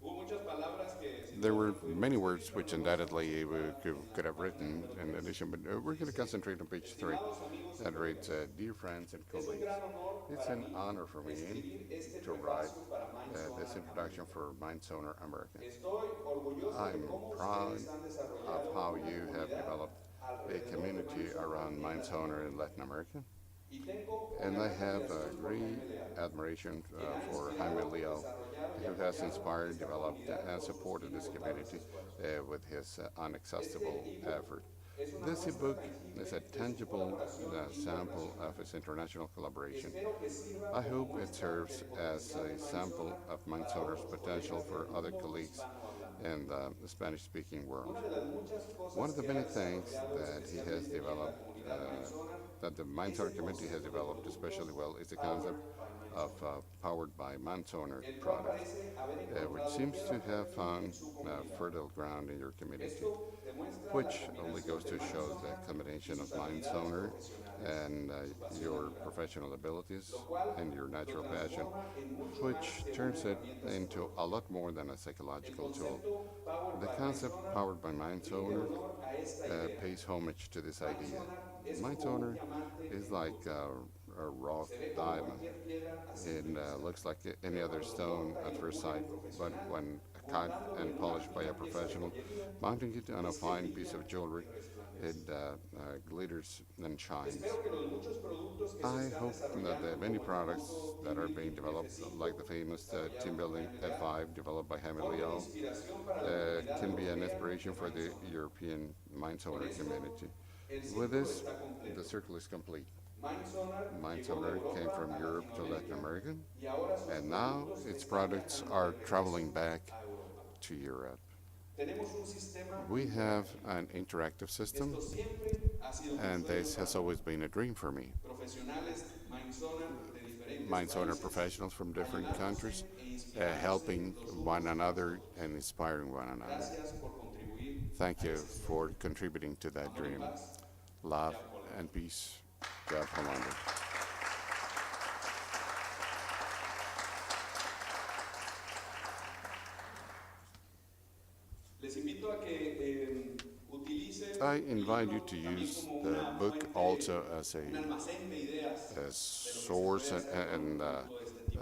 Hubo muchas palabras que There were many words which undoubtedly we could have written in addition, but we're going to concentrate on page 3. Estimados amigos y That reads, compañeros, Dear friends and es un colleagues, gran honor it's para an mí honor for me escribir este to write prefacio para this Mindsonar introduction América. for Mindsonar America. Estoy orgulloso de I'm cómo proud ustedes han of desarrollado how una you have comunidad developed a alrededor de community Mindsonar around en Mindsonar in Latinoamérica. Latin America. Y tengo And una I gran have admiración por great Jaime Leal, admiration quien ha for inspirado, Jaime Leo, desarrollado y who has apoyado inspired, esta developed, comunidad and con sus supported this inagotables community esfuerzos. with his Este unexhaustible ebook effort. es una This muestra ebook tangible is a de su tangible colaboración sample internacional. of his international collaboration. Espero que sirva I como hope it muestra serves del as potencial de a sample Mindsonar of para Mindsonar's otros potential colegas for del other mundo colleagues hispanohablante. in the Spanish-speaking world. Una de las muchas One cosas of the que ha many things desarrollado that he has especialmente bien la developed, comunidad Mindsonar that the es Mindsonar el community has concepto de developed especially productos well, is the powered concept by of Mindsonar, powered by Mindsonar el cual products, parece haber which encontrado seems to tierra have firme found en su comunidad. fertile ground in your community, Esto demuestra la which only combinación goes de to show the Mindsonar y combination of sus habilidades Mindsonar profesionales and y su pasión your natural, professional abilities lo cual and your lo natural passion, transforma en mucho which más que una turns it herramienta into psicológica. a lot more than a El psychological tool. concepto powered The by concept Mindsonar powered by rinde Mindsonar honor a esta idea. pays homage to this idea. Mindsonar es como un Mindsonar diamante is en like bruto. a raw Se ve como diamond. cualquier piedra a simple It vista, looks like any pero other cuando stone corta at y first lo pule sight, un but profesional, when cut montándolo and en una polished by a fina pieza de professional, joyería, mounting it on a es que fine piece brilla of jewelry, y it resplandece. glitters and shines. Espero que los muchos productos que se I están hope that the desarrollando, many como el products famoso that team are being building developed, F5, like the famous team desarrollado por building Jaime Leal, F5 developed by Jaime formen Leo, inspiración para la comunidad can be an europea inspiration de for the Mindsonar. European Con Mindsonar esto, community. el With círculo this, está completo. the circle is complete. Mindsonar llegó de Mindsonar came Europa from a Europe to Latin Latinoamérica America, y ahora sus and now productos its están products viajando are de traveling regreso back a Europa. to Europe. Tenemos un sistema We have interactivo. an interactive system, Esto siempre ha sido un and sueño this para has mí. always been a dream for me. Profesionales Mindsonar de diferentes Mindsonar países, professionals from different ayudándose countries, e inspirándose helping los unos one a los another otros. and inspiring one another. Gracias por contribuir Thank a you ese sueño. for contributing to that Amor y dream. paz. Love Ya, Holanda. and peace. God Holanda. Les invito a que utilicen I el invite you libro to también use como the una book fuente, also as un a almacén de ideas de lo que se source puede hacer con un título de este tipo.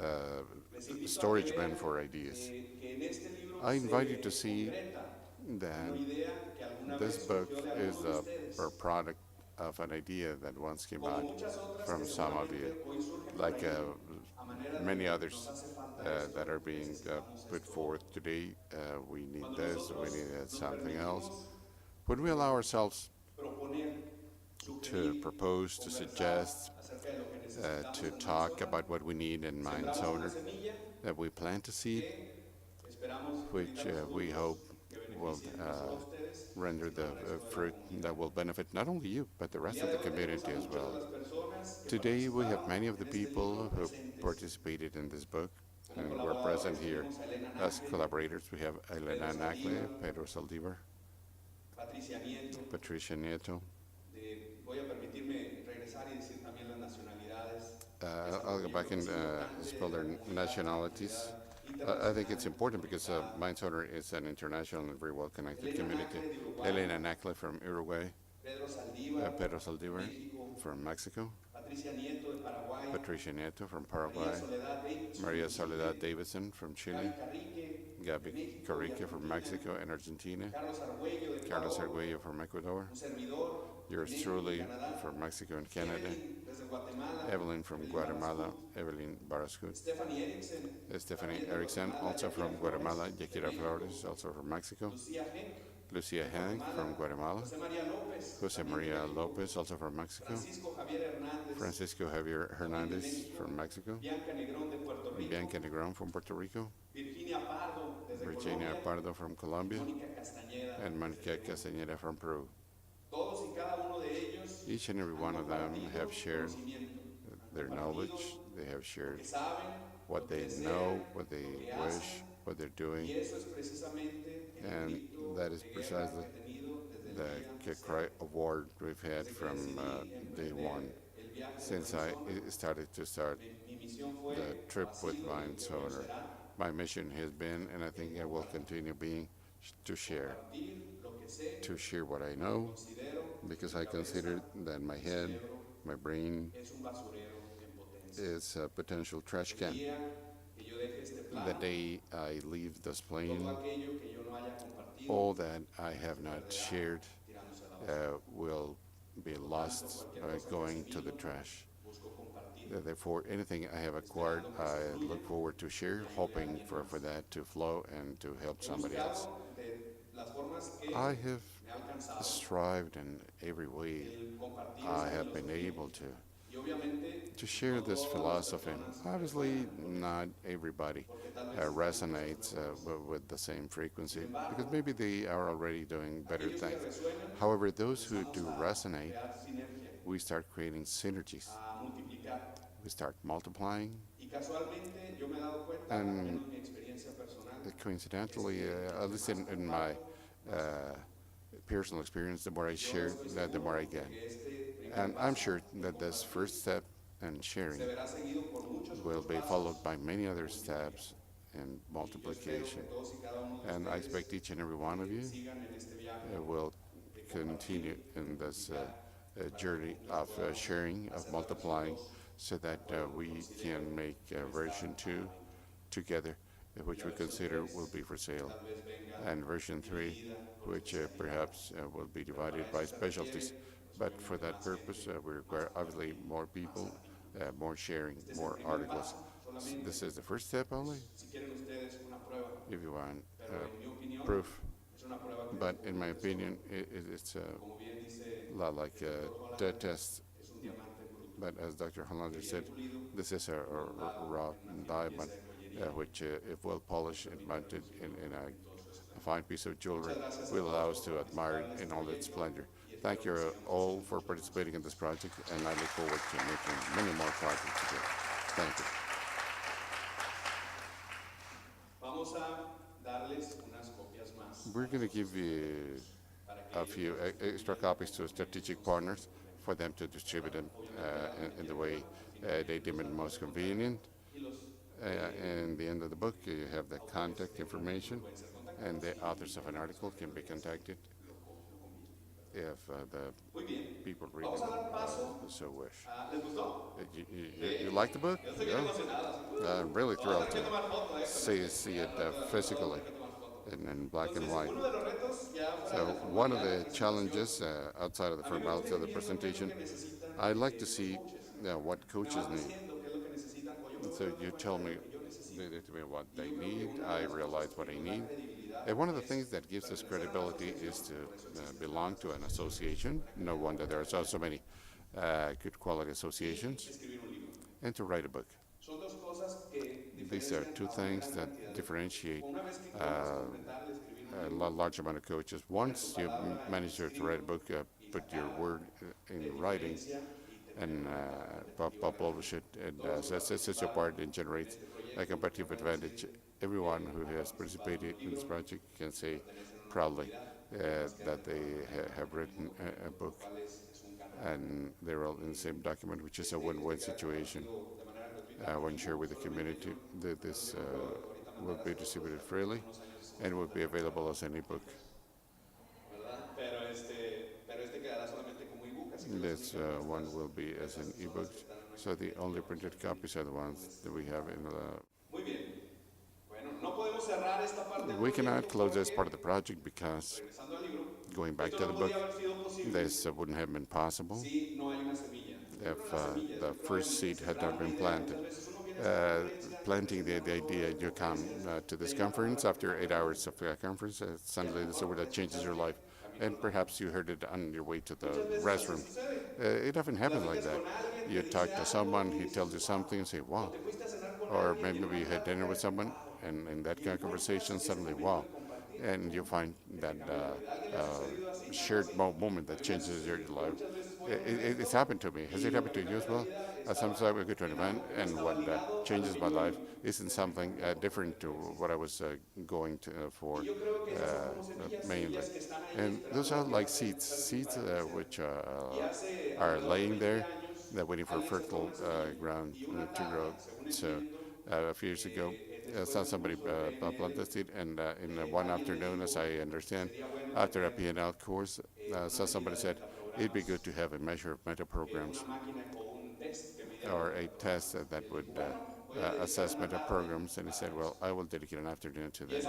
Les invito a storage que bin vean, for ideas. que en este libro I invite you se to see concreta that una idea que alguna this vez book surgió de is alguno de ustedes. a product of an idea that once came Como out muchas otras from que some of you, seguramente hoy surgen por like ahí, a manera de many que others nos hace falta esto, that are being necesitamos put esto. forth today. We need Cuando this, we nosotros need nos something else. permitimos Would we allow ourselves proponer, to sugerir, propose, to conversar suggest, acerca de lo que necesitamos to en talk Mindsonar, about what we need in sembramos una Mindsonar, semilla that we plant a seed que esperamos which tenga los we frutos hope que will beneficien no solo a ustedes, render the sino al resto de la fruit comunidad. that will benefit not only you, but the El rest día of de the hoy tenemos community a as muchas de well. las personas que Today, we have many of the participaron en este people libro who presentes. participated in this book Como and were present colaboradores here. tenemos a Elena As Nacle, collaborators, we have Elena Pedro Nacle, Saldívar, Pedro Saldívar, Patricia Nieto. Patricia Nieto. Voy a permitirme regresar y decir también las nacionalidades. I'll go back and spell their nationalities. I think it's important because Mindsonar is an international and very well-connected community. Elena Nacle from Uruguay, Pedro Saldívar, Pedro Saldívar México, from Mexico, Patricia Nieto de Paraguay, Patricia Nieto from María Paraguay, Soledad Davidson, Maria de Soledad Chile, Davidson from Chile, Gaby Carrique, de Gabi México y Carrique from Argentina, Mexico and Argentina, Carlos Arguello de Carlos Ecuador, Arguello from Ecuador, un servidor, yours México y truly Canadá, from Mexico and Canada, Evelyn desde Guatemala, Evelyn from Evelyn Guatemala, Barascut, Evelyn Barascut, Stephanie Erickson, Stephanie también de Erickson, Guatemala, also from Yakira Guatemala, Flores, de Yakira México, Flores, also from Mexico, Lucía Henk, Lucia Hank from Guatemala, José María López, Jose también de Maria México, Lopez, also from Mexico, Francisco Javier Hernández, Francisco Javier Hernandez from Mexico, Bianca Negrón de Puerto Rico, Bianca Negron from Puerto Rico, Virginia Pardo desde Virginia Colombia, Pardo from Colombia, Mónica Castañeda and Monica desde Perú. Castañeda from Peru. Todos y cada uno de ellos Each and every one han of them compartido have shared conocimiento, han their compartido knowledge, they have lo shared que saben, what lo they que know, desean, what they lo que wish, hacen, what they're y doing, eso es precisamente el and grito that is de guerra precisely que he tenido desde el the día cero, cry award we've had desde que from decidí day emprender one, el viaje de since I Mindsonar. started to start Mi misión fue, the trip ha with sido y creo que Mindsonar. será, My mission has been, and I think it will continue being, to share, compartir lo que sé, to share what I porque know, considero que because mi I consider cabeza, that my mi head, cerebro, my brain, es un basurero en potencia. is a potential trash El can. día que yo deje este The plano, day I leave this todo plane, aquello que yo no haya compartido all that I have se not perderá shared tirándose a la basura. will be Por lo tanto, lost cualquier cosa que going to the asimilo, trash. busco compartir, Therefore, anything I have acquired, esperando que se I fluya look forward to y share, ayude a hoping alguien for más. that to flow and to help He somebody else. buscado de las formas I que have me ha alcanzado strived in every way el compartir I esta have been filosofía able y obviamente to no share this todas las philosophy. personas Obviously, resuenan con not everybody porque tal vez están en resonates cosas mejores. with the same Sin frequency because embargo, maybe they are already doing better aquellos que things. resuenan However, those who empezamos do a resonate, crear sinergia, we start creating synergies. a multiplicar. We start multiplying, Y casualmente yo me he dado cuenta, al and menos mi experiencia personal, coincidentally, es que at least in my uh, personal experience, the more I yo share, estoy the more seguro I get. que este primer And I'm paso sure en that this compartir first step in sharing se verá seguido por muchos will otros be pasos followed by many de other multiplicación. steps in Y yo espero multiplication. que todos y cada uno de And I ustedes expect each and every one of you sigan en este viaje will de continue compartir, in this multiplicar, para journey que of juntos podamos sharing, of hacer la versión multiplying, 2 so that de acuerdo a lo que we considero can make que está version a 2 la venta. together, Y which la we versión consider 3 will be for sale, tal vez venga and version 3, dividida por which especialidades. perhaps will be Pero para divided eso by se specialties. requiere, pues, But for obviamente that más purpose, gente, we más require obviously compartir, more más people, artículos. more sharing, Este es el more primer articles. paso solamente. This is the first step only, Si quieren ustedes una prueba, if you want pero en mi opinión proof. es una prueba que But después in my de opinion, tesoro, it's como bien dice a lot like el a doctor dead Holanda, test. es un diamante bruto, But as Dr. que Hollander bien said, pulido, this is a montado raw en una fina diamond, pieza de joyería, which, if well polished and mounted in a fine piece of jewelry, Muchas gracias a will allow todos us por to admire participar en it in este all its proyecto splendor. y Thank espero you que sigamos all haciendo for muchos más. participating in this project, and I look forward to making many more projects together. Thank you. Vamos a darles unas copias más We're a going to los give you para que a ellos few las distribuyan extra copies to strategic partners for them to distribute them in the way they deem it most convenient. y los In the end of the book, you have the contact information, pueden ser contactados. and the authors of an article can be contacted if the Muy bien, people reading vamos a dar paso. so wish. ¿Les gustó? You like the book? Yo estoy bien emocionado. Así, I'm really vamos a thrilled tener to que tomar foto, see it physically in black and white. Uno de los retos ya fuera So de la one of formalidad de the la presentación, challenges outside of the a mí me formality of the gustaría presentation, que necesitan I'd like to see coaches. what Me coaches vas need. diciendo qué es lo que necesitan o yo me So voy dando you cuenta tell de me lo que yo necesito. to me what Y they yo creo que need. una de I las realize cosas what que I nos da need. credibilidad And one of the es things that gives us pertenecer a una credibility is asociación, por eso to existe belong to an association. No wonder there are so many good quality y associations, escribir un libro. and to write a book. Son dos cosas que These are diferencian two a una things gran that cantidad de differentiate Una vez que logras completar el escribir un a libro, large amount of coaches. Once you manage to write a book, put your word in writing, diferencia y te and publish it, and sets you apart and generates a competitive advantage. Everyone who has participated in this project can say proudly that they have written a book, cuál es un canal. and they're all in the same document, which is a win-win situation. De manera gratuita, When shared with the community, this will be distributed freely and will be available as an ebook. ¿verdad? Pero este quedará solamente como ebook, así que los This únicas one will be as an ebook, so the only printed copies are the ones that we have in the. Muy bien. Bueno, no podemos cerrar esta parte del We cannot proyecto close this porque, part of the project because, regresando al libro, going back esto to the no book, podría haber sido posible this wouldn't have been possible si no hay una semilla. if Una semilla, the es first seed had not been sembrar una idea. planted. Muchas veces uno viene a esta conferencia, Planting the idea, you come to this conference after 8 hours of conference, suddenly there's a word that changes your life, and perhaps you heard it on your way to the muchas veces restroom. así sucede. It often happens like that. Platicas con alguien, You te talk dice to algo, someone, y he dices, tells you something, and say, o wow. te fuiste a cenar con Or alguien y maybe you had dinner with someone, and in that conversation, suddenly, wow. And you find that shared moment that changes your life. It's happened to me. Has it happened to you as well? Sometimes I would go to an event, and what changes my life isn't something different to what I was going to for mainly. And those are like seeds which are laying there, they're waiting for fertile ground to grow. So a few years ago. Saw somebody plant the seed, and in one afternoon, as I understand, after a P&L course, saw somebody said, it'd be good to have a measure of meta programs or a test that would assess meta programs. And he said, well, I will dedicate an afternoon to that.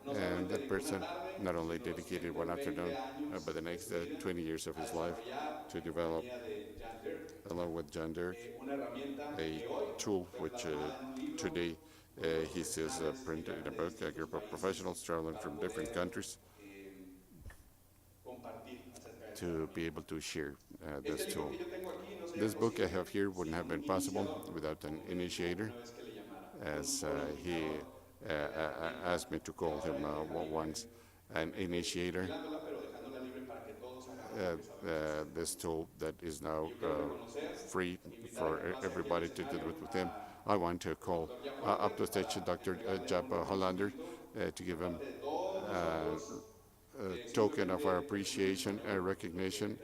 And that person not only dedicated one afternoon, but the next 20 years of his life to develop, along with John Dirk, a tool which today he says printed in a book, a group of professionals traveling from different countries to be able to share this tool. This book I have here wouldn't have been possible without an initiator, as he asked me to call him once, an initiator. This tool that is now free for everybody to do it with him. I want to call up to stage Dr. Jaap Hollander to give him a token of our appreciation and recognition,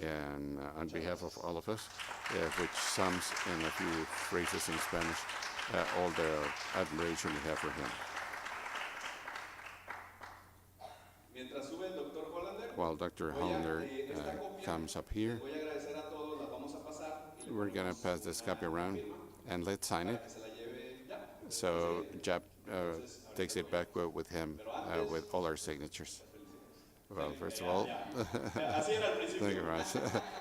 and on behalf of all of us, which sums in a few phrases in Spanish all the admiration we have for him. While Dr. Hollander comes up here, we're going to pass this copy around and let's sign it. So Jaap takes it back with him with all our signatures. Well, first of all, thank you very much.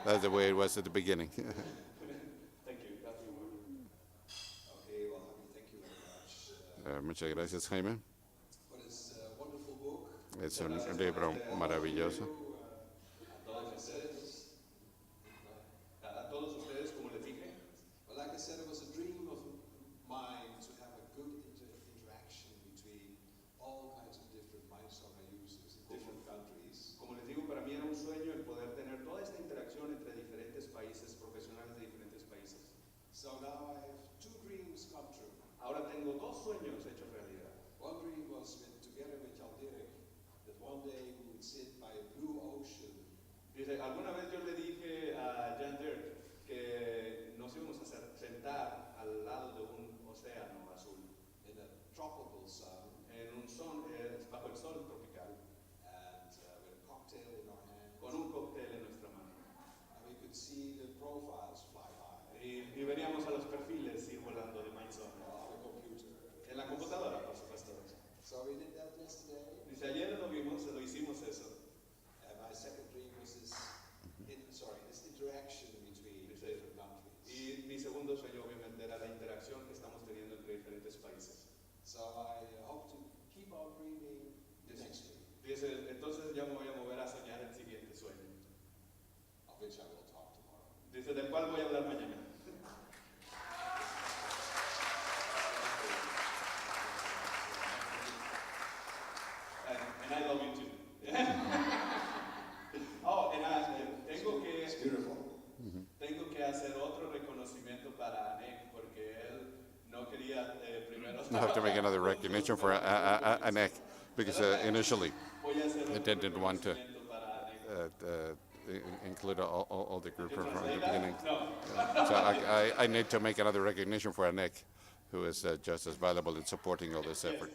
That's the way it was at the beginning. Thank you. That's your word. Okay, well, thank you very much. Muchas gracias, Jaime. What is a wonderful book. Es un libro maravilloso. A todos ustedes, como les dije, well, like I said, it was a dream of mine to have a good interaction between all kinds of different Mindsonar users in different countries. Como les digo, para mí era un sueño el poder tener toda esta interacción entre diferentes países, profesionales de diferentes países. So now I have two dreams come true. Ahora tengo dos sueños hechos realidad. One dream was together with Jan Dirk, that one day we would sit by a blue ocean. Dice, alguna vez yo le dije a Jan Dirk que nos íbamos a sentar al lado de un océano azul. In a tropical sun. En un sol, bajo el sol tropical. And with a cocktail in our hand. Con un cóctel en nuestra mano. And we could see the profiles fly by. Y veníamos a los perfiles ir volando de Mindsonar. On the computer. En la computadora, por supuesto. So we did that yesterday. Dice, ayer lo hicimos eso. And my second dream was this interaction between different countries. Y mi segundo sueño obviamente era la interacción que estamos teniendo entre diferentes países. So I hope to keep on dreaming the next dream. Dice, entonces ya me voy a mover a soñar el siguiente sueño. Of which I will talk tomorrow. Dice, del cual voy a hablar mañana. And I love you too. Oh, tengo que hacer otro reconocimiento para Anek porque él no quería primero. I have to make another recognition for Anek, because initially it didn't want to include all the group from the beginning. So I need to make another recognition for Anek, who is just as valuable in supporting all this effort.